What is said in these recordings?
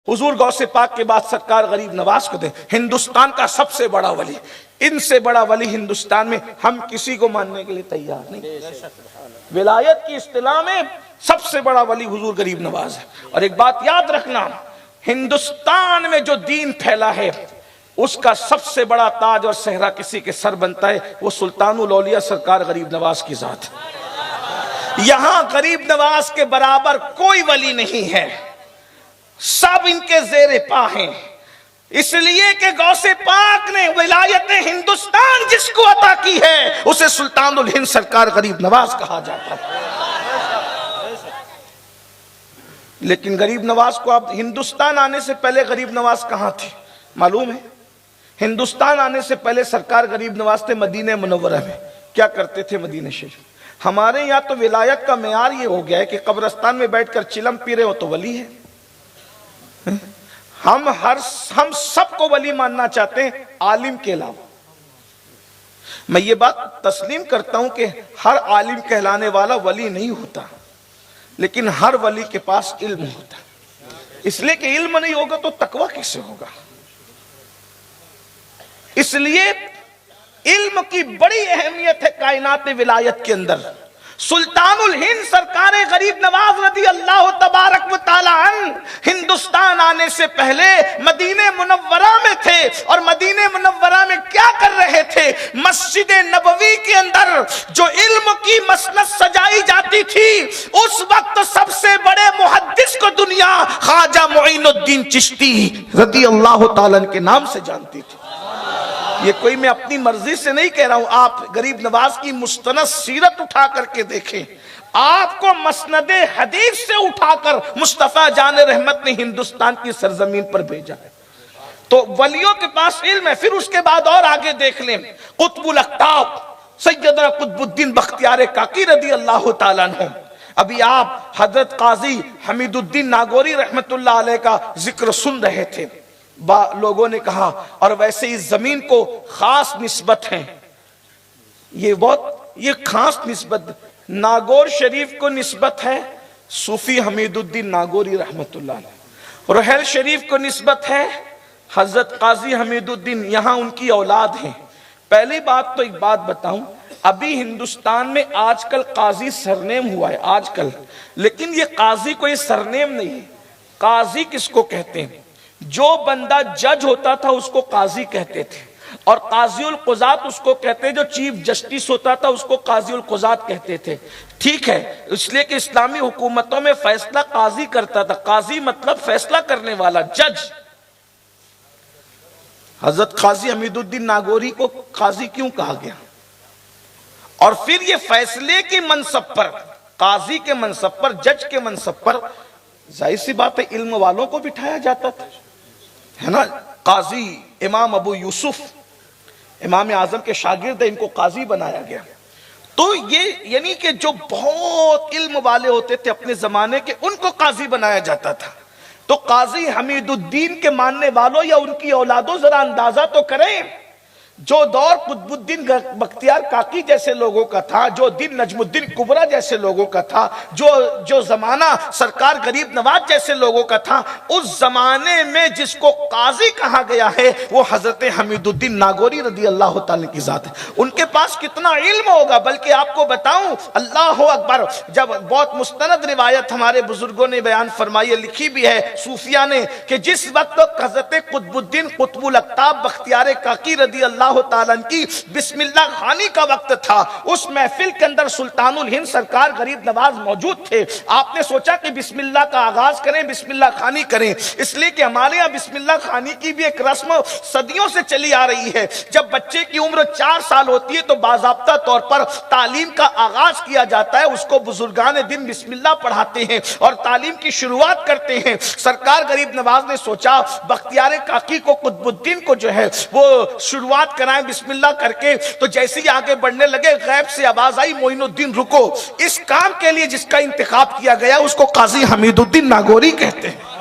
हुजूर गौसे पाक के बाद सरकार गरीब नवाज को दे, हिंदुस्तान का सबसे बड़ा वली, इनसे बड़ा वली हिंदुस्तान में हम किसी को मानने के लिए तैयार नहीं। विलायत की इस्तिलाह में सबसे बड़ा वली हुजूर गरीब नवाज है। और एक बात याद रखना, हिंदुस्तान में जो दीन फैला है उसका सबसे बड़ा ताज और सहरा किसी के सर बनता है, वो सुल्तानुल औलिया सरकार गरीब नवाज की जात है। यहां गरीब नवाज के बराबर कोई वली नहीं है, सब इनके जेरे पा हैं। इसलिए कि गौसे पाक ने विलायत हिंदुस्तान जिसको अता की है उसे सुल्तानुल हिंद सरकार गरीब नवाज कहा जाता है। लेकिन गरीब नवाज को अब हिंदुस्तान आने से पहले गरीब नवाज कहां थे मालूम है? हिंदुस्तान आने से पहले सरकार गरीब नवाज थे मदीने मुनव्वरा में। क्या करते थे मदीने शरीफ? हमारे यहां तो विलायत का मेयार ये हो गया है कि कब्रिस्तान में बैठकर चिलम पी रहे हो तो वली है। हम सबको वली मानना चाहते हैं आलिम के अलावा। मैं ये बात तस्लीम करता हूं कि हर आलिम कहलाने वाला वली नहीं होता, लेकिन हर वली के पास इल्म होता। इसलिए कि इल्म नहीं होगा तो तकवा कैसे होगा? इसलिए इल्म की बड़ी अहमियत है कायनात विलायत के अंदर। सुल्तानुल हिंद सरकार गरीब नवाज रदी अल्लाह तबारक व तआला हिंदुस्तान आने से पहले मदीने मुनव्वरा में थे। और मदीने मुनव्वरा में क्या कर रहे थे? मस्जिद नबवी के अंदर जो इल्म की मसनद सजाई जाती थी, उस वक्त सबसे बड़े मुहद्दिस को दुनिया ख्वाजा मुईनुद्दीन चिश्ती रदी अल्लाह तआला के नाम से जानती थी। ये कोई मैं अपनी मर्जी से नहीं कह रहा हूं, आप गरीब नवाज की मुस्तनद सीरत उठा करके देखें, आपको मसनद हदीस से उठाकर मुस्तफा जान रहमत ने हिंदुस्तान की सरजमीन पर भेजा है। तो वलियों के पास इल्म है। फिर उसके बाद और आगे देख लें, कुतुबुल अक्ताब सैयदना कुतुबुद्दीन बख्तियार काकी रदी अल्लाह तआला अन्हु। अभी आप हजरत काजी हमीदुद्दीन नागौरी रहमतुल्लाह अलैह का जिक्र सुन रहे थे। लोगों ने कहा और वैसे इस जमीन को खास निस्बत है, ये खास निस्बत नागौर शरीफ को निस्बत है सूफी हमीदुद्दीन नागौरी रहमतुल्लाह अलैह। रोहैल शरीफ को निस्बत है हजरत काजी हमीदुद्दीन, यहां उनकी औलाद हैं। पहली बात तो एक बात बताऊं, अभी हिंदुस्तान में आजकल काजी सरनेम हुआ है आजकल, लेकिन ये काजी कोई सरनेम नहीं है। काजी किसको कहते हैं? जो बंदा जज होता था उसको काजी कहते थे, और काजीउल कुजात उसको कहते, जो चीफ जस्टिस होता था उसको काजीउल कुजात कहते थे। ठीक है, इसलिए कि इस्लामी हुकूमतों में फैसला काजी करता था। काजी मतलब फैसला करने वाला, जज। हजरत काजी हमीदुद्दीन नागौरी को काजी क्यों कहा गया? और फिर ये फैसले के मनसब पर, काजी के मनसब पर, जज के मनसब पर जाहिर सी बात है इल्म वालों को बिठाया जाता था, है ना। काजी इमाम अबू यूसुफ इमाम आजम के शागिर्द, इनको काजी बनाया गया। तो ये यानी कि जो बहुत इल्म वाले होते थे अपने जमाने के, उनको काजी बनाया जाता था। तो काजी हमीदुद्दीन के मानने वालों या उनकी औलादों, जरा अंदाजा तो करें, जो दौर कुतुबुद्दीन बख्तियार काकी जैसे लोगों का था, जो दिन नजमुद्दीन कुबरा जैसे लोगों का था, जो जमाना सरकार गरीब नवाज जैसे लोगों का था, उस जमाने में जिसको काजी कहा गया है वो हजरत हमीदुद्दीन नागौरी रदी अल्लाह तआला की जात है। उनके पास कितना इल्म होगा। बल्कि आपको बताऊं, अल्लाह अकबर, जब बहुत मुस्तनद रिवायत हमारे बुजुर्गों ने बयान फरमाई है, लिखी भी है सूफिया ने, कि जिस वक्त हजरत कुतुबुद्दीन कुतुबुल अक्ताब बख्तियार काकी रदी अल्लाह ताला की बिस्मिल्लाह खानी का वक्त था, उस महफिल के अंदर सुल्तानुल हिंद सरकार गरीब नवाज मौजूद थे। आपने सोचा कि बिस्मिल्लाह का आगाज करें, बिस्मिल्लाह खानी करें, इसलिए कि हमारे यहाँ बिस्मिल्लाह खानी की भी एक रस्म सदियों से चली आ रही है। जब बच्चे की उम्र 4 साल होती है तो बाज़ाब्ता तौर पर तालीम का आगाज किया जाता है, उसको बुजुर्गान दिन बिस्मिल्लाह पढ़ाते हैं और तालीम की शुरुआत करते हैं। सरकार गरीब नवाज ने सोचा बख्तियार काकी को, कुतुबुद्दीन को जो है वो शुरुआत कराएं बिस्मिल्लाह करके। तो जैसे ही आगे बढ़ने लगे, गैब से आवाज आई, मोइनुद्दीन रुको। इस काम के लिए जिसका इंतखाब किया गया उसको काजी हमीदुद्दीन नागौरी कहते हैं।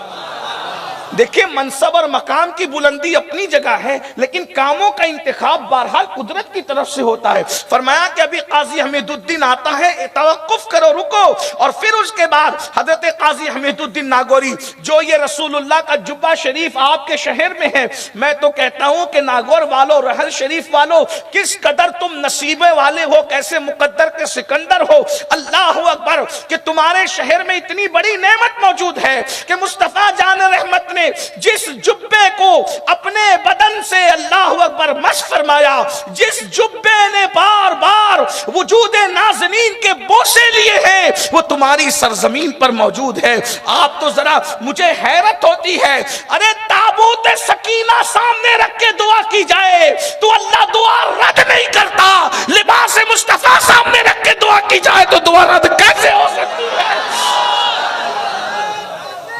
देखिए, मनसब और मकाम की बुलंदी अपनी जगह है, लेकिन कामों का इंतखाब बहरहाल कुदरत की तरफ से होता है। फरमाया कि अभी काजी हमीदुद्दीन आता है, तवक्कुफ करो, रुको। और फिर उसके बाद हजरत काजी हमीदुद्दीन नागौरी, जो ये रसूलुल्लाह का जुब्बा शरीफ आपके शहर में है, मैं तो कहता हूं कि नागौर वालों, रहल शरीफ वालों, किस कदर तुम नसीबे वाले हो, कैसे मुकद्दर के सिकंदर हो। अल्लाह अकबर कि तुम्हारे शहर में इतनी बड़ी नेमत मौजूद है कि मुस्तफा जान रहमत ने जिस जुब्बे को अपने बदन से, अल्लाह अकबर, मस फरमाया, जिस जुब्बे ने बार बार वजूदे नाज़नीन के बोसे लिए हैं, वो तुम्हारी सरजमीन पर मौजूद है। आप तो जरा, मुझे हैरत होती है, अरे ताबूत सकीना सामने रख के दुआ की जाए तो अल्लाह दुआ रद्द नहीं करता, लिबास मुस्तफा सामने रख के दुआ की जाए तो दुआ रद्द कैसे हो सकती है?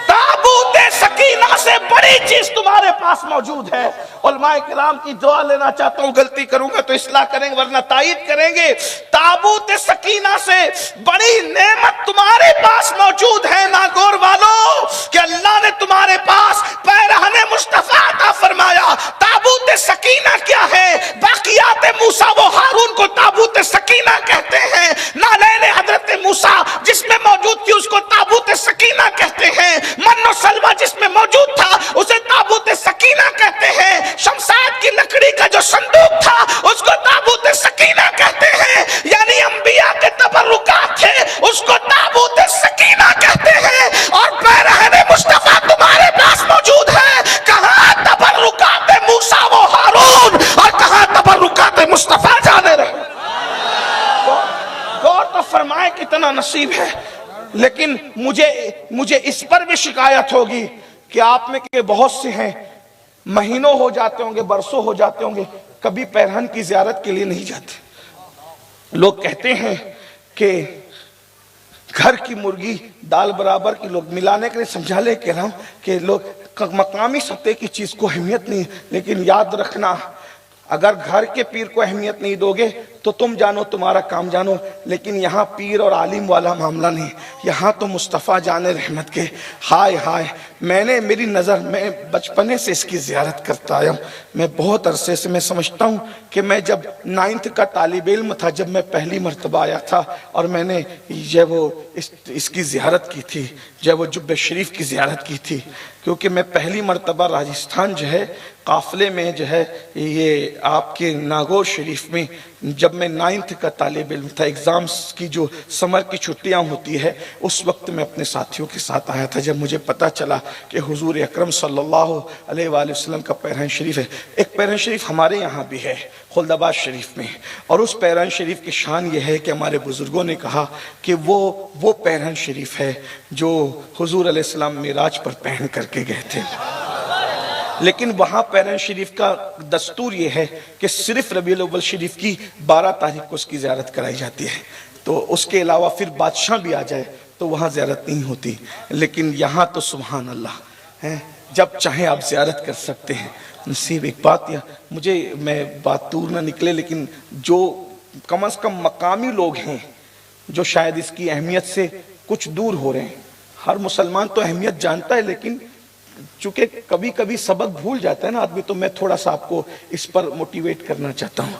ताबूत सकीना से बड़ी चीज तुम्हारे पास मौजूद है। उलमाए किराम की दुआ लेना चाहता हूं, गलती करूंगा तो इस्लाह करेंगे वरना तायीद करेंगे। ताबूत सकीना से बड़ी नेमत तुम्हारे पास मौजूद है नागौर वालों, कि अल्लाह ने तुम्हारे पास पैरहने मुस्तफा अता फरमाया। ताबूत सकीना क्या है? बाकियात मूसा व हारून को ताबूत सकीना कहते हैं। नालैन हजरत मूसा जिसमें मौजूद थी उसको ताबूत सकीना कहते हैं। मन्नो सलवा जिसमें मौजूद था उसे ताबूत सकीना कहते हैं। शमशाद की लकड़ी का जो संदूक था उसको ताबूत सकीना कहते हैं। यानी अंबिया के तबर्रुकात थे उसको ताबूत सकीना कहते हैं। और पैरहने मुस्तफा तुम्हारे पास मौजूद है। कहां तबर्रुकात मूसा व हारून और कहां तबर्रुकात मुस्तफा जाने रहे। गौर तो फरमाए कितना नसीब है। लेकिन मुझे इस पर भी शिकायत होगी कि आप में के बहुत से हैं, महीनों हो जाते होंगे, बरसों हो जाते होंगे, कभी पैरहन की जियारत के लिए नहीं जाते। लोग कहते हैं कि घर की मुर्गी दाल बराबर की, लोग मिलाने के लिए समझा ले कह रहा हूं कि लोग मकामी सत्ते की चीज को अहमियत नहीं। लेकिन याद रखना, अगर घर के पीर को अहमियत नहीं दोगे तो तुम जानो, तुम्हारा काम जानो। लेकिन यहाँ पीर और आलिम वाला मामला नहीं, यहाँ तो मुस्तफ़ा जाने रहमत के। हाय हाय, मेरी नज़र, मैं बचपने से इसकी ज़ियारत करता आया हूँ। मैं बहुत अरसे से, मैं समझता हूँ कि मैं जब 9th का तालिब इल्म था, जब मैं पहली मरतबा आया था और मैंने जब वो इसकी ज़ियारत की थी, जब वो जुब्बे शरीफ की ज़ियारत की थी, क्योंकि मैं पहली मरतबा राजस्थान जो है काफ़िले में जो है ये आपके नागौर शरीफ में, जब मैं 9th का तालिब इल्म था, एग्ज़ाम्स की जो समर की छुट्टियां होती है, उस वक्त मैं अपने साथियों के साथ आया था। जब मुझे पता चला कि हुजूर अकरम सल्लल्लाहु अलैहि वसल्लम का पैरहन शरीफ है। एक पैरहन शरीफ हमारे यहाँ भी है खुल्दाबाद शरीफ में, और उस पैरहन शरीफ की शान ये है कि हमारे बुजुर्गों ने कहा कि वो पैरहन शरीफ है जो हुजूर अलैहिस्सलाम मिराज पर पहन करके गए थे। लेकिन वहाँ पैरहन शरीफ का दस्तूर ये है कि सिर्फ रबीउल अव्वल शरीफ की 12 तारीख को उसकी ज़ियारत कराई जाती है। तो उसके अलावा फिर बादशाह भी आ जाए तो वहाँ ज़ियारत नहीं होती। लेकिन यहाँ तो सुभान अल्लाह है, जब चाहे आप ज़ियारत कर सकते हैं। नसीब एक बात, या मैं बात दूर ना निकले, लेकिन जो कम अज़ कम मकामी लोग हैं जो शायद इसकी अहमियत से कुछ दूर हो रहे हैं। हर मुसलमान तो अहमियत जानता है, लेकिन चूंकि कभी कभी सबक भूल जाता है ना आदमी, तो मैं थोड़ा सा आपको इस पर मोटिवेट करना चाहता हूँ।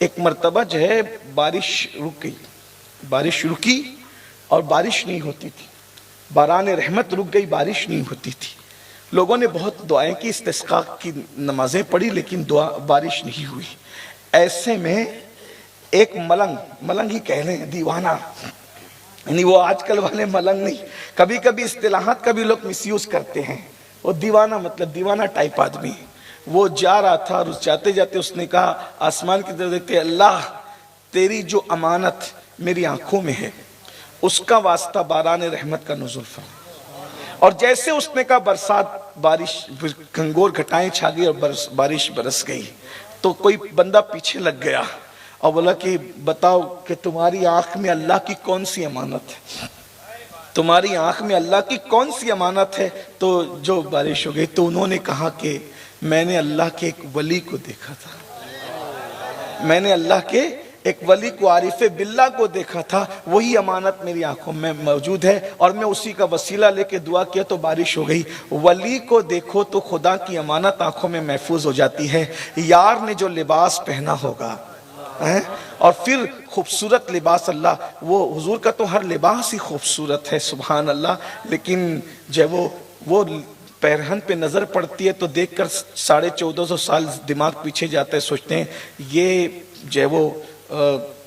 एक मर्तबा जो है बारिश रुक गई, बारिश रुकी और बारिश नहीं होती थी। बारान रहमत रुक गई, बारिश नहीं होती थी। लोगों ने बहुत दुआएं की, इस्तिस्का की नमाजें पढ़ी, लेकिन बारिश नहीं हुई। ऐसे में एक मलंग ही कह लें, दीवाना, यानी वो आजकल वाले मलंग नहीं, कभी कभी इस्तिलाहात का भी लोग मिसयूज करते हैं। वो दीवाना मतलब दीवाना टाइप आदमी, वो जा रहा था और जाते जाते उसने कहा आसमान की तरफ देखते, अल्लाह तेरी जो अमानत मेरी आंखों में है उसका वास्ता बारान रहमत का नुज़ुल फरमा। और जैसे उसने कहा बरसात, बारिश, घंघोर घटाएं छा गई और बारिश बरस गई। तो कोई बंदा पीछे लग गया और बोला कि बताओ कि तुम्हारी आंख में अल्लाह की कौन सी अमानत है, तुम्हारी आंख में अल्लाह की कौन सी अमानत है। तो जो बारिश हो गई, तो उन्होंने कहा कि मैंने अल्लाह के एक वली को देखा था, मैंने अल्लाह के एक वली को, आरिफ बिल्ला को देखा था, वही अमानत मेरी आंखों में मौजूद है और मैं उसी का वसीला लेके दुआ किया तो बारिश हो गई। वली को देखो तो खुदा की अमानत आंखों में महफूज हो जाती है। यार ने जो लिबास पहना होगा है? और फिर खूबसूरत लिबास, अल्लाह, वो हुजूर का तो हर लिबास ही खूबसूरत है, सुभान अल्लाह। लेकिन जब वो पैरहन पे नजर पड़ती है तो देखकर 1450 साल दिमाग पीछे जाता है, सोचते हैं ये जो है वो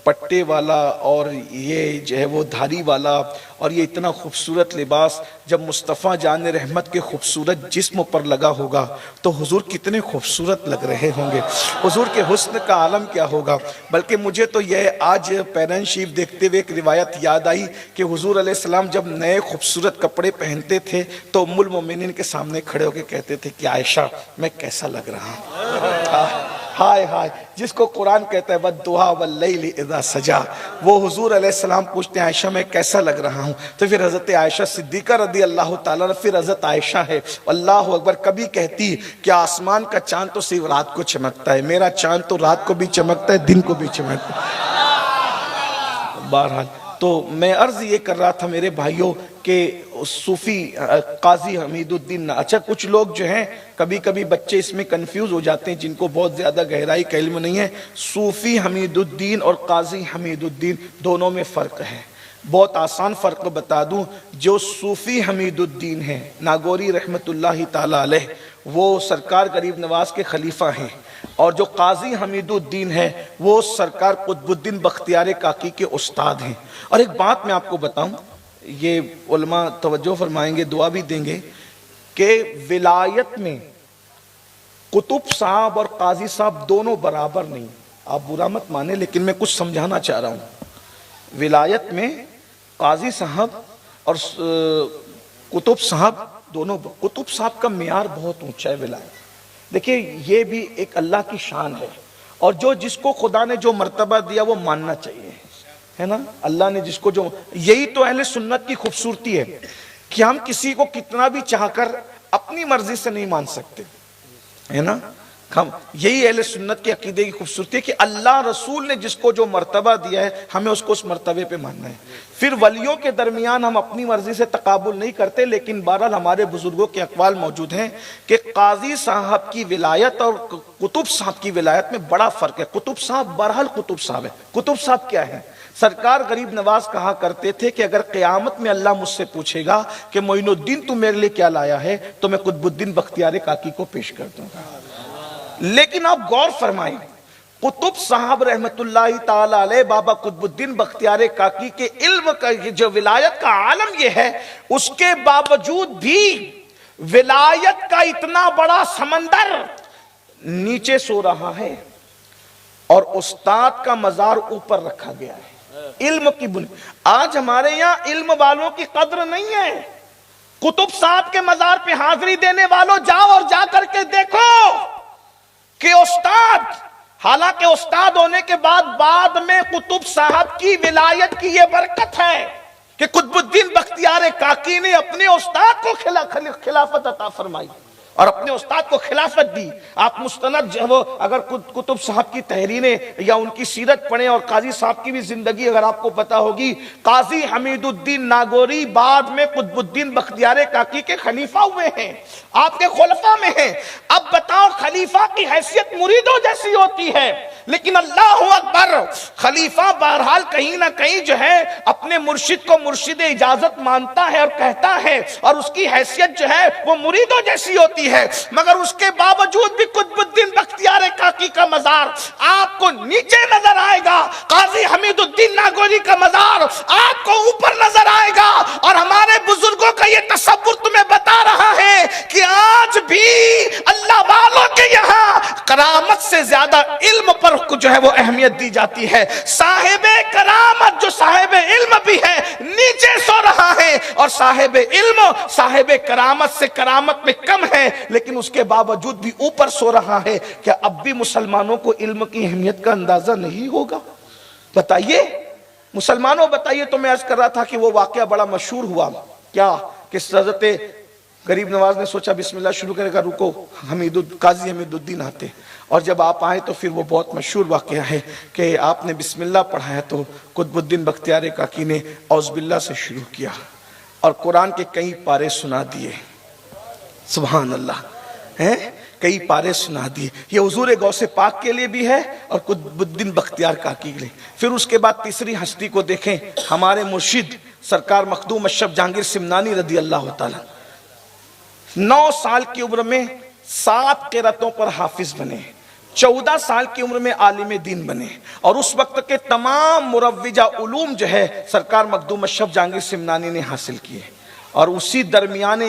पट्टे वाला और ये जो है वो धारी वाला और ये इतना खूबसूरत लिबास जब मुस्तफ़ा जान रहमत के खूबसूरत जिस्म पर लगा होगा तो हुजूर कितने खूबसूरत लग रहे होंगे, हुजूर के हुस्न का आलम क्या होगा। बल्कि मुझे तो यह आज पैरहन शरीफ देखते हुए एक रिवायत याद आई कि हुजूर अलैहिस्सलाम जब नए खूबसूरत कपड़े पहनते थे तो उम्मुल मोमिनीन के सामने खड़े होकर कहते थे कि आयशा मैं कैसा लग रहा हूँ। हाय हाय, जिसको कुरान कहता है वद्दुहा वल्लैलि इज़ा सजा, वो हुजूर अलैहिस्सलाम पूछते हैं आयशा मैं कैसा लग रहा हूँ, तो फिर हजरत आयशा सिद्दीका रदी अल्लाह ताला, फिर हजरत आयशा है अल्लाह अकबर, कभी कहती कि आसमान का चांद तो सिर्फ रात को चमकता है, मेरा चांद तो रात को भी चमकता है, दिन को भी चमकता है। बहरहाल तो मैं अर्ज ये कर रहा था मेरे भाइयों के सूफी काजी हमीदुद्दीन, अच्छा कुछ लोग जो हैं कभी कभी बच्चे इसमें कंफ्यूज हो जाते हैं जिनको बहुत ज्यादा गहराई का इल्म नहीं है। सूफी हमीदुद्दीन और काजी हमीदुद्दीन दोनों में फ़र्क है। बहुत आसान फ़र्क बता दूं, जो सूफी हमीदुद्दीन है नागौरी रहमतुल्लाहि ताला अलैह, वो सरकार गरीब नवाज के खलीफा हैं, और जो काजी हमीदुद्दीन है वो सरकार कुतुबुद्दीन बख्तियार काकी के उस्ताद हैं। और एक बात मैं आपको बताऊं, ये उलमा तवज्जो फरमाएंगे, दुआ भी देंगे कि विलायत में कुतुब साहब और काजी साहब दोनों बराबर नहीं। आप बुरा मत माने लेकिन मैं कुछ समझाना चाह रहा हूं। विलायत में काजी साहब और कुतुब साहब दोनों, कुतुब साहब का मियार बहुत ऊंचा है विलायत। देखिए ये भी एक अल्लाह की शान है, और जो जिसको खुदा ने जो मर्तबा दिया वो मानना चाहिए, है ना। अल्लाह ने जिसको जो, यही तो अहले सुन्नत की खूबसूरती है कि हम किसी को कितना भी चाहकर अपनी मर्जी से नहीं मान सकते, है ना। हम, यही अहले सुन्नत के अकीदे की खूबसूरती है कि अल्लाह रसूल ने जिसको जो मर्तबा दिया है हमें उसको उस मर्तबे पे मानना है। फिर वलियों के दरमियान हम अपनी मर्जी से तकाबुल नहीं करते, लेकिन बहरहाल हमारे बुजुर्गों के अक़वाल मौजूद हैं कि काजी साहब की विलायत और कुतुब साहब की विलायत में बड़ा फर्क है। कुतुब साहब बहरहाल कुतुब साहब है। कुतुब साहब क्या है? सरकार गरीब नवाज कहा करते थे कि अगर क़यामत में अल्लाह मुझसे पूछेगा कि मोइनुद्दीन तू मेरे लिए क्या लाया है, तो मैं कुतुबुद्दीन बख्तियार काकी को पेश कर दूंगा। लेकिन आप गौर फरमाएं, कुतुब साहब रहमतुल्लाहि ताला अलैह, बाबा कुतुबुद्दीन बख्तियार काकी के इल्म का जो विलायत का आलम ये है, उसके बावजूद भी विलायत का इतना बड़ा समंदर नीचे सो रहा है और उस्ताद का मजार ऊपर रखा गया है। इल्म की बुनियाद, आज हमारे यहाँ इल्म वालों की कद्र नहीं है। कुतुब साहब के मजार पे हाजिरी देने वालों, जाओ और जा करके देखो कि उस्ताद, हालांकि उस्ताद होने के बाद में कुतुब साहब की विलायत की यह बरकत है कि कुतुबुद्दीन बख्तियार काकी ने अपने उस्ताद को खिलाफत अता फरमाई और अपने उस्ताद को खिलाफत दी। आप मुस्तनद जो वो अगर कुतुब साहब की तहरीरें या उनकी सीरत पढ़ें, और काजी साहब की भी जिंदगी अगर आपको पता होगी, काजी हमीदुद्दीन नागौरी बाद में कुतुबुद्दीन बख्तियार काकी के खलीफा हुए हैं, आपके खुलफा में हैं। अब बताओ, खलीफा की हैसियत मुरीदों जैसी होती है, लेकिन अल्लाहु अकबर, खलीफा बहरहाल कहीं ना कहीं जो है अपने मुर्शिद को मुर्शिद इजाजत मानता है और कहता है, और उसकी हैसियत जो है वो मुरीदों जैसी होती है। मगर उसके बावजूद भी कुतुबुद्दीन बख्तियार काकी का मजार आपको नीचे नजर आएगा, काजी हमीदुद्दीन नागौरी का मजार आपको ऊपर नजर आएगा। और हमारे बुजुर्गों का ये तसव्वुर तुम्हें बता रहा है कि आज भी अल्लाह वालों के यहाँ करामत से ज्यादा इल्म पर जो है वो अहमियत दी जाती है। साहिबे करामत जो साहिबे इल्म भी है नीचे सो रहा है, और साहिबे इल्म साहिबे करामत से करामत में कम है, लेकिन उसके बावजूद भी ऊपर सो रहा है। क्या अब भी मुसलमानों को इल्म की अहमियत का अंदाजा नहीं होगा? बताइए मुसलमानों, बताइए। तो मैं अर्ज कर रहा था कि वो वाकया बड़ा मशहूर हुआ क्या कि हज़रत गरीब नवाज ने सोचा बिस्मिल्लाह शुरू करेगा, रुको काजी हमीदुद्दीन आते। और जब आप आए तो फिर वो बहुत मशहूर वाक़या है कि आपने बिस्मिल्लाह पढ़ाया तो कुतुबुद्दीन बख्तियार काकी ने औज़ुबिल्लाह से शुरू किया और कुरान के कई पारे सुना दिए। सुभान अल्लाह, हैं, कई पारे सुना दिए। ये हुजूर गौसे पाक के लिए भी है और कुतुबुद्दीन बख्तियार काकी के लिए। फिर उसके बाद तीसरी हस्ती को देखें, हमारे मुर्शिद सरकार मखदूम अशरफ जहांगीर सिमनानी रदी अल्लाह तआला 9 साल की उम्र में 7 क़िरातों पर हाफिज बने, 14 साल की उम्र में आलिम दीन बने और उस वक्त के तमाम मुरव्विजा उलूम जो है सरकार मखदूम अशरफ जहांगीर सिमनानी ने हासिल किए। और उसी दरमियान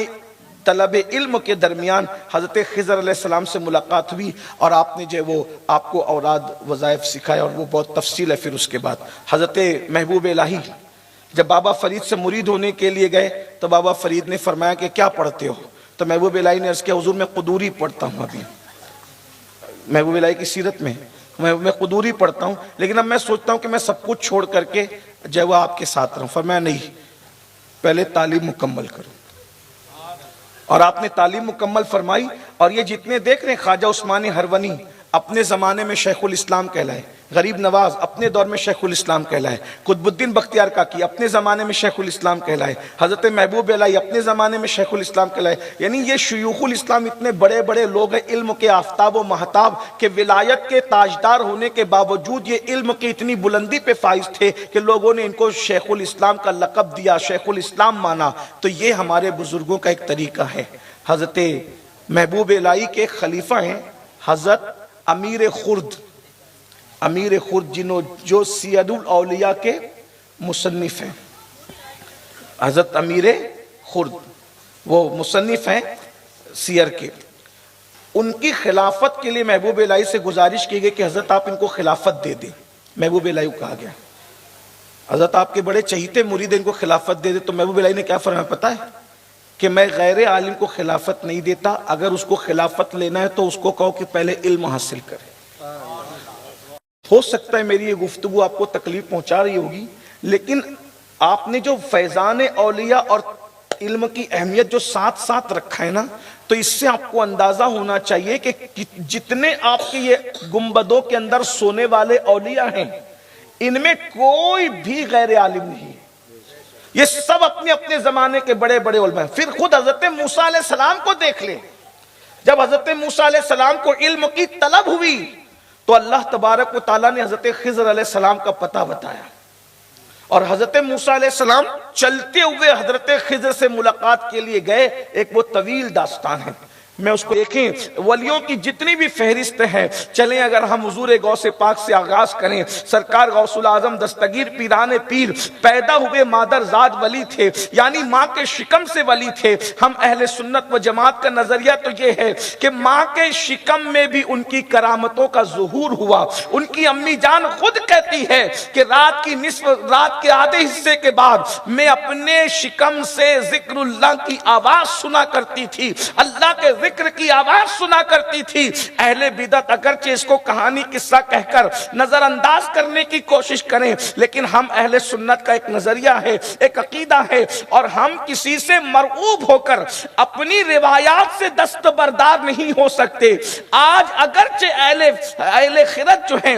तलब इल्म के दरमियान हज़रत खिज़र अलैहिस्सलाम से मुलाकात हुई और आपने जो वो आपको औराद वज़ाइफ सिखाया और वो बहुत तफसील है। फिर उसके बाद हज़रत महबूब इलाही जब बाबा फरीद से मुरीद होने के लिए गए तो बाबा फरीद ने फरमाया कि क्या पढ़ते हो? तो महबूब इलाही ने अर्ज़ किया, हुज़ूर मैं क़ुदूरी पढ़ता हूँ। अभी महबूब इलाही की सीरत में मैं क़ुदूरी पढ़ता हूँ, लेकिन अब मैं सोचता हूँ कि मैं सब कुछ छोड़ करके जो वो आपके साथ रहूँ। फरमाया नहीं, पहले तालीम मुकम्मल करो। और आपने तालीम मुकम्मल फरमाई। और ये जितने देख रहे हैं, ख्वाजा उस्मानी हरवनी अपने ज़माने में शेखुल इस्लाम कहलाए, गरीब नवाज अपने दौर में शेखुल इस्लाम कहलाए, कुतुबुद्दीन बख्तियार काकी अपने ज़माने में शेखुल इस्लाम कहलाए, हज़रत महबूब इलाही अपने ज़माने में शेखुल इस्लाम कहलाए। यानी ये शुयूखुल इस्लाम इतने बड़े बड़े लोग हैं, इल्म के आफ्ताब व महताब के विलायत के ताजदार होने के बावजूद ये इल्म की इतनी बुलंदी पे फाइज थे कि लोगों ने इनको शेखुल इस्लाम का लक़ब दिया, शेखुल इस्लाम माना। तो ये हमारे बुजुर्गों का एक तरीका है। हज़रत महबूब इलाही के खलीफा हैं हज़रत अमीर खुर्द जो सियदुल औलिया के मुसन्निफ हैं। हज़रत अमीर खुर्द वो मुसन्निफ हैं सियर के। उनकी खिलाफत के लिए महबूब इलाही से गुजारिश की गई कि हज़रत आप इनको खिलाफत दे दें। महबूब इलाही को कहा गया, हज़रत आपके बड़े चहीते मुरीद इनको खिलाफत दे दे। तो महबूब इलाही ने क्या फरमाया पता है कि मैं गैर आलिम को खिलाफत नहीं देता, अगर उसको खिलाफत लेना है तो उसको कहो कि पहले इल्म हासिल करे। हो सकता है मेरी ये गुफ्तगू आपको तकलीफ पहुंचा रही होगी, लेकिन आपने जो फैजान औलिया और इल्म की अहमियत जो साथ साथ रखा है ना, तो इससे आपको अंदाजा होना चाहिए कि जितने आपके ये गुंबदों के अंदर सोने वाले औलिया हैं, इनमें कोई भी गैर आलिम नहीं है। ये सब अपने अपने जमाने के बड़े बड़े उलमा हैं। फिर खुद हजरत मूसा अलैहिस्सलाम को देख ले, जब हजरत मूसा अलैहिस्सलाम को इल्म की तलब हुई तो अल्लाह तबारक व तआला ने हजरत खिज़र अलैहिस्सलाम का पता बताया और हजरत मूसा अलैहिस्सलाम चलते हुए हजरत खिज़र से मुलाकात के लिए गए। एक वो तवील दास्तान है, मैं उसको देखें। वलियों की जितनी भी फहरिस्त है, चलें अगर हम हुजूर गौसे पाक से आगाज करें। सरकार गौसुल आजम दस्तगीर पीराने पीर पैदा हुए मादरजाद वली थे, यानी माँ के शिकम से वली थे। हम अहले सुन्नत व जमात का नजरिया तो ये है कि माँ के शिकम में भी उनकी करामतों का ज़ुहूर हुआ। उनकी अम्मी जान खुद कहती है कि रात के आधे हिस्से के बाद मैं अपने शिकम से जिक्रुल्लाह की आवाज सुना करती थी, अल्लाह के जिक्र की आवाज सुना करती थी। अहले बिदअत अगरचे इसको कहानी किस्सा कहकर नजरअंदाज करने की कोशिश करें, लेकिन हम अहले सुन्नत का एक नजरिया है, एक अकीदा है, और हम किसी से मरऊब होकर अपनी रिवायात से दस्तबरदार नहीं हो सकते। आज अगरचे अहले खिरत जो हैं,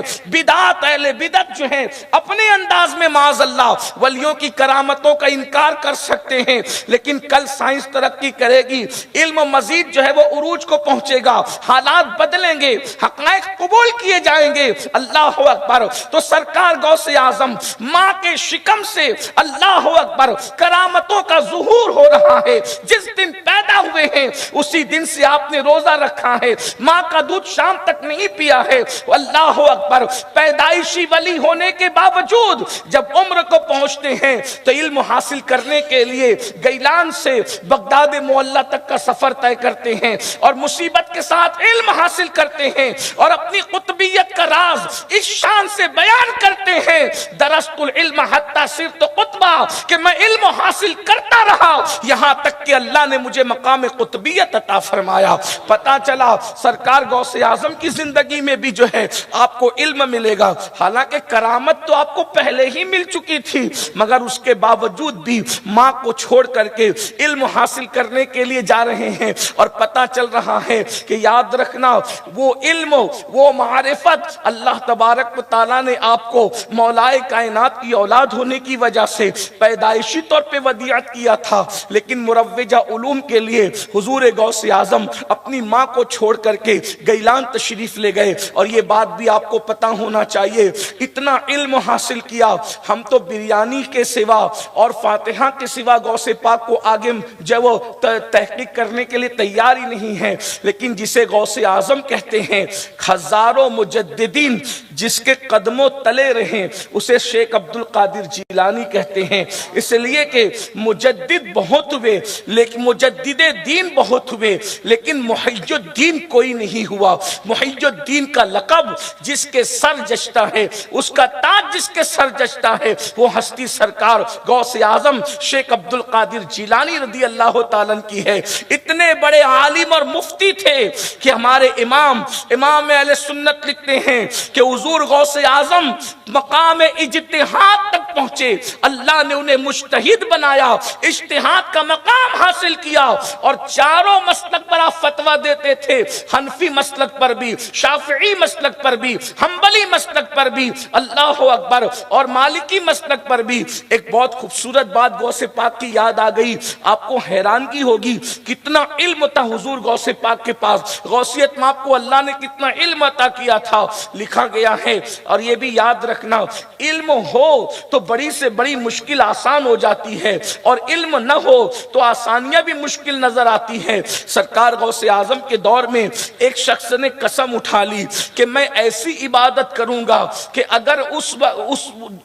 अहले बिदअत जो हैं, अपने अंदाज में माज़अल्लाह वलियों की करामतों का इनकार कर सकते हैं, लेकिन कल साइंस तरक्की करेगी, इल्म मजीद जो है वो उरूज को पहुंचेगा, हालात बदलेंगे, हक़ाइक़ कबूल किए जाएंगे। अल्लाह अकबर। तो सरकार गौसे आजम माँ के शिकम से अल्लाह अकबर करामतों का ज़ुहूर हो रहा है। जिस दिन पैदा हुए हैं उसी दिन से आपने रोजा रखा है, माँ का दूध शाम तक नहीं पिया है। अल्लाह अकबर। पैदाइशी वली होने के बावजूद जब उम्र को पहुंचते हैं तो इल्म हासिल करने के लिए गैलान से बगदाद मोहल्ला तक का सफर तय करते हैं। हैं और मुसीबत के साथ इल्म हासिल करते हैं और अपनी कुतुबियत का राज इस शान से बयान करते हैं, दरस्तुल इल्म हत्ता सिरतु कुतबा, कि मैं इल्म हासिल करता रहा यहां तक कि अल्लाह ने मुझे मकाम कुतुबियत अता फरमाया। पता चला सरकार गौसे आजम की जिंदगी में भी जो है आपको इल्म मिलेगा। हालांकि करामत तो आपको पहले ही मिल चुकी थी, मगर उसके बावजूद भी माँ को छोड़ करके इल्म हासिल करने के लिए जा रहे हैं और पता चल रहा है कि याद रखना वो इल्म, वो मारिफत अल्लाह तबारक व तआला ने आपको मौलाए कायनात की औलाद होने की वजह से पैदाइशी तौर पे वदियत किया था, लेकिन मुरव्विजा उलूम के लिए हुजूर गौसे आजम अपनी माँ को छोड़ करके गैलान तशरीफ ले गए। और ये बात भी आपको पता होना चाहिए, इतना इल्म हासिल किया, हम तो बिरयानी के सिवा और फातिहा के सिवा गौसे पाक को आगे जो वो तहकीक करने के लिए तैयार ही नहीं है। लेकिन जिसे गौसे आजम कहते हैं, हजारों मुजद्दिदीन जिसके कदमों तले रहे, उसे शेख अब्दुल कादिर जिलानी कहते हैं। इसलिए कि मुजद्दिद बहुत हुए, लेकिन मुजद्दिदे दीन बहुत हुए, लेकिन मुहय्यिद्दीन कोई नहीं हुआ। मुहय्यिद्दीन का लक़ब जिसके सर जचता है, उसका ताज जिसके सर जचता है, वो हस्ती सरकार गौसे आजम शेख अब्दुल कादिर जिलानी रदी अल्लाह ताला की है। इतने बड़े आलिम और मुफ्ती थे कि हमारे इमाम अहले सुन्नत लिखते हैं कि हुजूर गौसे आजम मकाम इज्तिहाद तक पहुंचे, अल्लाह ने उन्हें मुज्तहिद बनाया, इज्तिहाद का मकाम हासिल किया और चारों मसलक पर आप फतवा देते थे, हनफी मसलक पर भी, शाफिई मसलक पर भी, हम्बली मसलक पर भी, अल्लाह अकबर, और मालिकी मसलक पर भी। एक बहुत खूबसूरत बात गौसे पाक की याद आ गई, आपको हैरानगी होगी कितना इल्म था हुजूर गौसे पाक के पास। गौसियत में आपको अल्लाह ने कितना इल्म अता किया था लिखा गया है। और ये भी याद रखना, इल्म हो तो बड़ी से बड़ी मुश्किल आसान हो जाती है, और इल्म न हो तो आसानियां भी मुश्किल नजर आती है। सरकार गौसे आजम के दौर में एक शख्स ने कसम उठा ली कि मैं ऐसी इबादत करूंगा कि अगर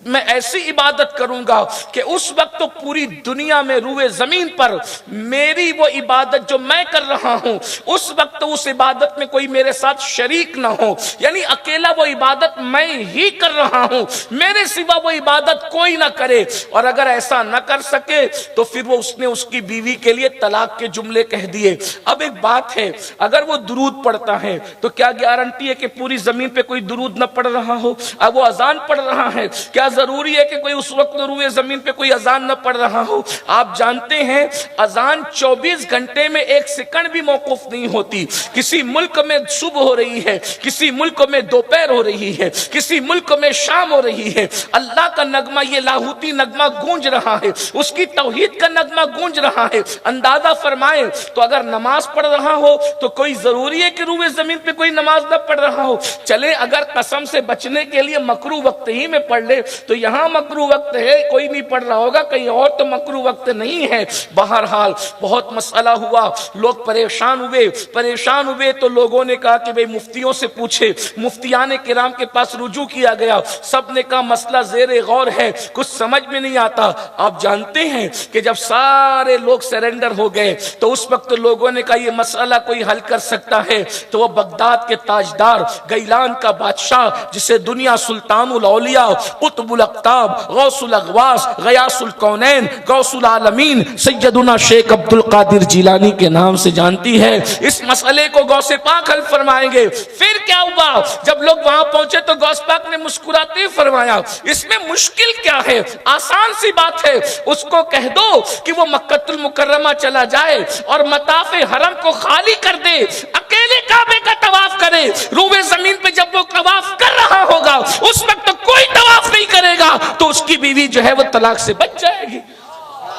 मैं ऐसी इबादत करूंगा कि उस वक्त तो पूरी दुनिया में रूए जमीन पर मेरी वो इबादत जो मैं कर रहा हूं, उस वक्त तो उस इबादत में कोई मेरे साथ शरीक ना हो, यानी अकेला वो इबादत मैं ही कर रहा हूं, मेरे सिवा वो इबादत कोई ना करे। और अगर ऐसा ना कर सके तो फिर वो उसने उसकी बीवी के लिए तलाक के जुमले कह दिए। अब एक बात है, अगर वो दुरूद पढ़ता है तो क्या गारंटी है कि पूरी जमीन पे कोई दुरूद ना पढ़ रहा हो? अब वो अजान पढ़ रहा है, क्या जरूरी है कि कोई उस वक्त रूए जमीन पे कोई अजान ना पढ़ रहा हो? आप जानते हैं अजान 24 घंटे में एक सेकंड भी मौकूफ नहीं होती। किसी मुल्क में सुबह हो रही है, किसी मुल्क में दोपहर हो रही है, किसी मुल्क में शाम हो रही है। अल्लाह का नगमा, ये लाहूती नगमा गूंज रहा है, उसकी तौहीद का नगमा गूंज रहा है। अंदाजा फरमाए तो अगर नमाज पढ़ रहा हो तो कोई जरूरी है कि रूए जमीन पे कोई नमाज न पढ़ रहा हो? चले अगर कसम से बचने के लिए मकरू वक्त ही में पढ़ ले तो यहां मकरू वक्त है, कोई नहीं पढ़ रहा होगा, कहीं और तो मकरू वक्त नहीं है। बहरहाल बहुत मसला हुआ, लोग परेशान हुए तो लोगों ने कहा कि भाई मुफ्तियों से पूछे। मुफ्तियाने किराम के पास रुजू किया गया, सब ने कहा मसला ज़ेरे गौर है, कुछ समझ में नहीं आता। आप जानते हैं कि जब सारे लोग सरेंडर हो गए तो उस वक्त लोगों ने कहा ये मसला कोई हल कर सकता है, तो वो बगदाद के ताजदार, गैलान का बादशाह, जिसे दुनिया सुल्तानुल औलिया, कुतुबुल अक्ताब, गौसुल अगवास, गयासुल कौनैन, गौसुल आलमीन सैयदुना शेख अब्दुल कादिर जिलानी के नाम से जानती है, इस मसले को गौसे पाक हल फरमाएंगे। फिर क्या हुआ, जब लोग वहां पहुंचे तो गौस पाक ने मुस्कुराते फरमाया इसमें मुश्किल क्या है, आसान सी बात है, उसको कह दो कि वो मक्कतुल मुकर्रमा चला जाए और मताफे हरम को खाली कर दे, अकेले काबे का तवाफ करे। रूबे जमीन पे जब वो तवाफ कर रहा होगा उस वक्त तो कोई तवाफ नहीं करेगा, तो उसकी बीवी जो है वो तलाक से बच जाएगी।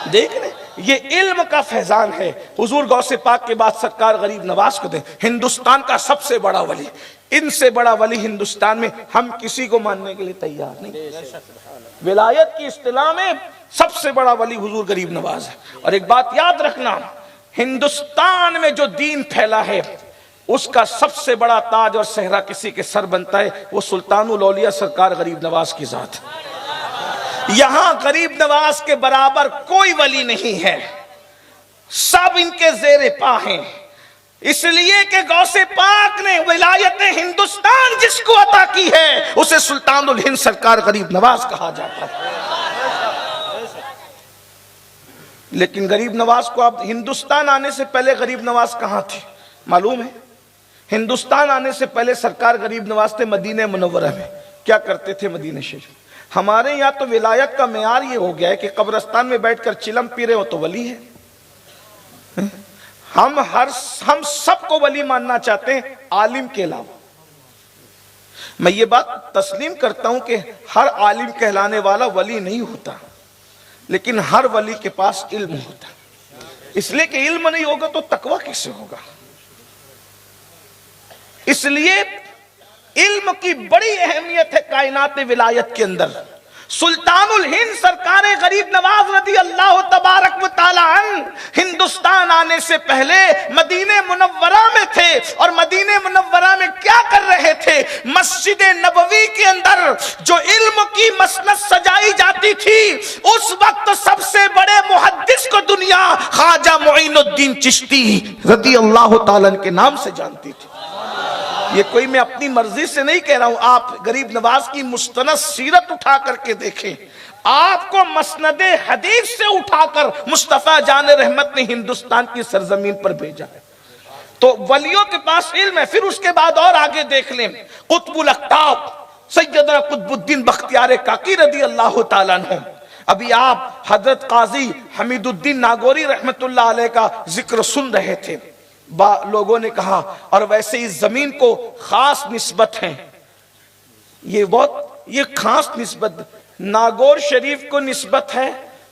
देख रहे, ये इल्म का फैजान है। हुजूर गौसे पाक के बाद सरकार गरीब नवाज को दे, हिंदुस्तान का सबसे बड़ा वली, इनसे बड़ा वली हिंदुस्तान में हम किसी को मानने के लिए तैयार नहीं। विलायत की इस्तिलाह में सबसे बड़ा वली हुजूर गरीब नवाज है। और एक बात याद रखना, हिंदुस्तान में जो दीन फैला है उसका सबसे बड़ा ताज और सहरा किसी के सर बनता है, वो सुल्तानुल औलिया सरकार गरीब नवाज की जात। यहां गरीब नवाज के बराबर कोई वली नहीं है, सब इनके जेरे पा हैं। इसलिए कि गौसे पाक ने विलायत हिंदुस्तान जिसको अता की है उसे सुल्तानुल हिंद सरकार गरीब नवाज कहा जाता है। लेकिन गरीब नवाज को अब हिंदुस्तान आने से पहले गरीब नवाज कहां थे मालूम है? हिंदुस्तान आने से पहले सरकार गरीब नवाज थे मदीने मुनव्वरा में। क्या करते थे मदीने शरीफ? हमारे यहां तो विलायत का मेयार ये हो गया है कि कब्रिस्तान में बैठकर चिलम पी रहे हो तो वली है। हम सबको वली मानना चाहते हैं आलिम के अलावा। मैं ये बात तस्लीम करता हूं कि हर आलिम कहलाने वाला वली नहीं होता, लेकिन हर वली के पास इल्म होता। इसलिए कि इल्म नहीं होगा तो तकवा कैसे होगा? इसलिए इल्म की बड़ी अहमियत है कायनात विलायत के अंदर। सुल्तानुल हिंद सरकार गरीब नवाज रदी अल्लाह तबारक व तआला हिंदुस्तान आने से पहले मदीने मुनव्वरा में थे। और मदीने मुनव्वरा में क्या कर रहे थे? मस्जिद नबवी के अंदर जो इल्म की मसनद सजाई जाती थी, उस वक्त सबसे बड़े मुहद्दिस को दुनिया ख्वाजा मोइनुद्दीन चिश्ती रदी अल्लाह तआला के नाम से जानती थी। ये कोई मैं अपनी मर्जी से नहीं कह रहा हूं, आप गरीब नवाज की मुस्तनद सीरत उठा करके देखें। आपको मसनद हदीस से उठाकर मुस्तफा जान रहमत ने हिंदुस्तान की सरजमीन पर भेजा है। तो वलियों के पास इल्म है। फिर उसके बाद और आगे देख लें, कुतुबुल अक़ताब सैयदना कुतुबुद्दीन बख्तियार काकी रदी अल्लाह तआला अन्हु। अभी आप हजरत काजी हमीदुद्दीन नागौरी रहमतुल्लाह अलैह का जिक्र सुन रहे थे। लोगों ने कहा और वैसे इस जमीन को खास निस्बत है, ये खास निस्बत नागौर शरीफ को निस्बत है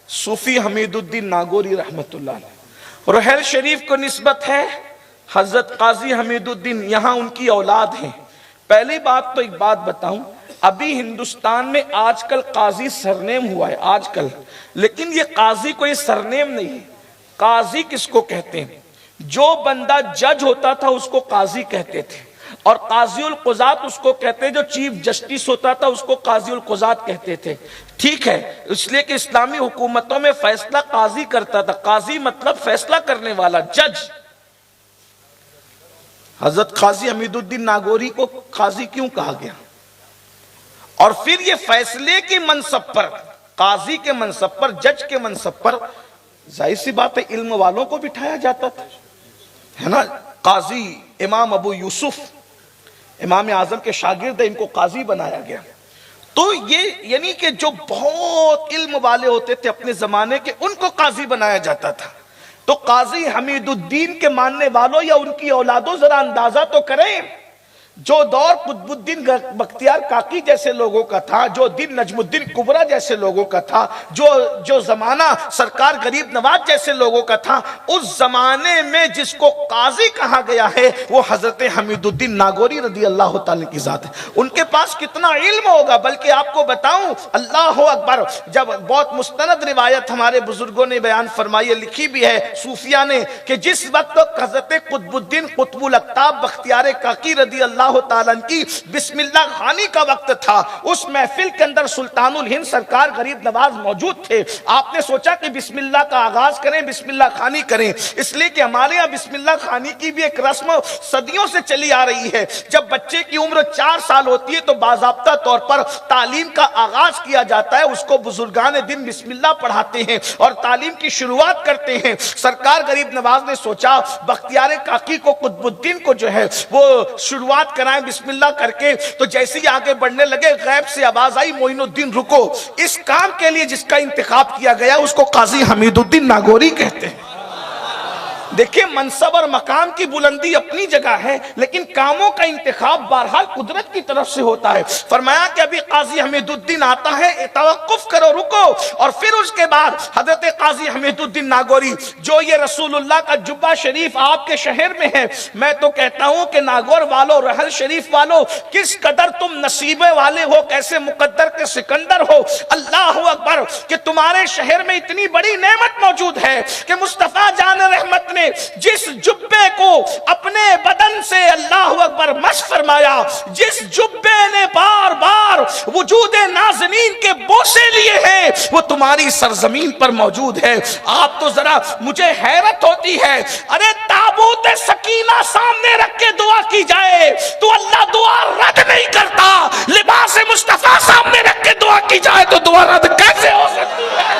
सूफी हमीदुद्दीन नागौरी रहमतुल्लाह अलैह। रहल शरीफ को निस्बत है हजरत काजी हमीदुद्दीन, यहां उनकी औलाद हैं। पहली बात तो एक बात बताऊं, अभी हिंदुस्तान में आजकल काजी सरनेम हुआ है आजकल, लेकिन ये काजी कोई सरनेम नहीं है। काजी किसको कहते हैं? जो बंदा जज होता था उसको काजी कहते थे, और काजीउल कुज़ात उसको कहते, जो चीफ जस्टिस होता था उसको काजीउल कुज़ात कहते थे। ठीक है, इसलिए कि इस्लामी हुकूमतों में फैसला काजी करता था। काजी मतलब फैसला करने वाला, जज। हजरत काजी हमीदुद्दीन नागौरी को काजी क्यों कहा गया? और फिर ये फैसले की मनसब पर, काजी के मनसब पर, जज के मनसब पर जाहिर सी बात है इल्म वालों को बिठाया जाता था, है ना। काजी इमाम अबू यूसुफ इमाम आजम के शागिर्द, इनको काजी बनाया गया। तो ये यानी कि जो बहुत इल्म वाले होते थे अपने जमाने के, उनको काजी बनाया जाता था। तो काजी हमीदुद्दीन के मानने वालों या उनकी औलादों जरा अंदाजा तो करें, जो दौर कुतुबुद्दीन बख्तियार काकी जैसे लोगों का था, जो दिन नजमुद्दीन कुबरा जैसे लोगों का था, जो जमाना सरकार गरीब नवाज जैसे लोगों का था, उस जमाने में जिसको काजी कहा गया है वो हजरत हमीदुद्दीन नागौरी रदी अल्लाह ताला की जात है। उनके पास कितना इल्म होगा। बल्कि आपको बताऊं, अल्लाह अकबर, जब बहुत मुस्तनद रिवायत हमारे बुजुर्गों ने बयान फरमाई, लिखी भी है सूफिया ने, कि जिस वक्त हजरत कुतुबुद्दीन कुतुबुल अक़ताब बख्तियार काकी रदी अल्लाह ताला की बिस्मिल्लाह खानी का वक्त था, उस महफिल के अंदर सुल्तानुल हिंद सरकार गरीब नवाज मौजूद थे। आपने सोचा कि बिस्मिल्लाह का आगाज करें, बिस्मिल्लाह खानी करें, इसलिए कि हमारे यहाँ बिस्मिल्लाह खानी की भी एक रस्म सदियों से चली आ रही है। जब बच्चे की उम्र 4 साल होती है तो बाज़ाब्ता तौर पर तालीम का आगाज किया जाता है, उसको बुजुर्गान दिन बिस्मिल्लाह पढ़ाते हैं और तालीम की शुरुआत करते हैं। सरकार गरीब नवाज ने सोचा बख्तियार काकी को, कुतुबुद्दीन को जो है वो शुरुआत कराएं बिस्मिल्लाह करके। तो जैसे ही आगे बढ़ने लगे, गैब से आवाज आई, मोइनुद्दीन रुको। इस काम के लिए जिसका इंतखाब किया गया उसको काजी हमीदुद्दीन नागौरी कहते हैं। देखिए, मनसब और मकाम की बुलंदी अपनी जगह है, लेकिन कामों का इंतखाब बहरहाल कुदरत की तरफ से होता है। फरमाया कि अभी काजी हमीदुद्दीन आता है, तवक्कुफ करो, रुको। और फिर उसके बाद हजरत काजी हमीदुद्दीन नागौरी, जो ये रसूलुल्लाह का जुब्बा शरीफ आपके शहर में है, मैं तो कहता हूं कि नागौर वालों, रहल शरीफ वालों, किस कदर तुम नसीबे वाले हो, कैसे मुकद्दर के सिकंदर हो। अल्लाह अकबर, कि तुम्हारे शहर में इतनी बड़ी नेमत मौजूद है कि मुस्तफा जान रहमत ने जिस जुब्बे को अपने बदन से, अल्लाह अकबर, मस फरमाया, जिस जुब्बे ने बार बार पर वजूद नाज़नीन के बोसे लिए हैं, वो तुम्हारी सरजमीन पर मौजूद है। आप तो जरा, मुझे हैरत होती है, अरे ताबूत सकीना सामने रख के दुआ की जाए तो अल्लाह दुआ रद्द नहीं करता, लिबास मुस्तफा सामने रख के दुआ की जाए तो दुआ रद्द कैसे हो सकती है?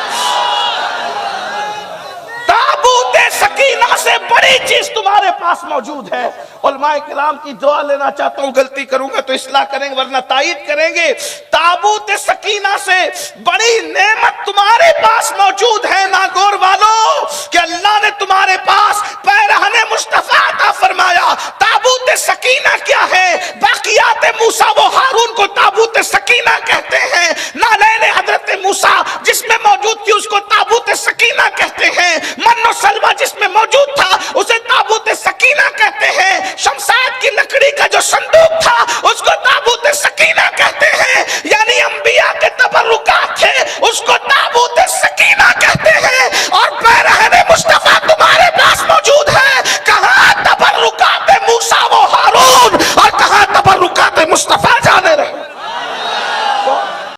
ताबूत सकीना से बड़ी चीज तुम्हारे पास मौजूद है। उलमाए किराम की दुआ लेना चाहता हूं, गलती करूंगा तो इस्लाह करेंगे वरना तायीद करेंगे। ताबूत सकीना से बड़ी नेमत तुम्हारे पास मौजूद है नागौर वालों, कि अल्लाह ने तुम्हारे पास पैरहने मुस्तफा अता फरमाया। ताबूत सकीना क्या है? बाकियात मूसा व हारून को ताबूत सकीना कहते हैं। नालैन हजरत मूसा जिसमें मौजूद थी उसको ताबूत सकीना कहते हैं। मन्नो सलवा जिसमें मौजूद था उसे ताबूत सकीना कहते हैं। शमशाद की लकड़ी का जो संदूक था उसको ताबूत सकीना कहते हैं। यानी अंबिया के तबर्रुकात थे उसको ताबूत सकीना कहते हैं। और पैरहने मुस्तफा तुम्हारे पास मौजूद है। कहां तबर्रुकात मूसा व हारून और कहां तबर्रुकात मुस्तफा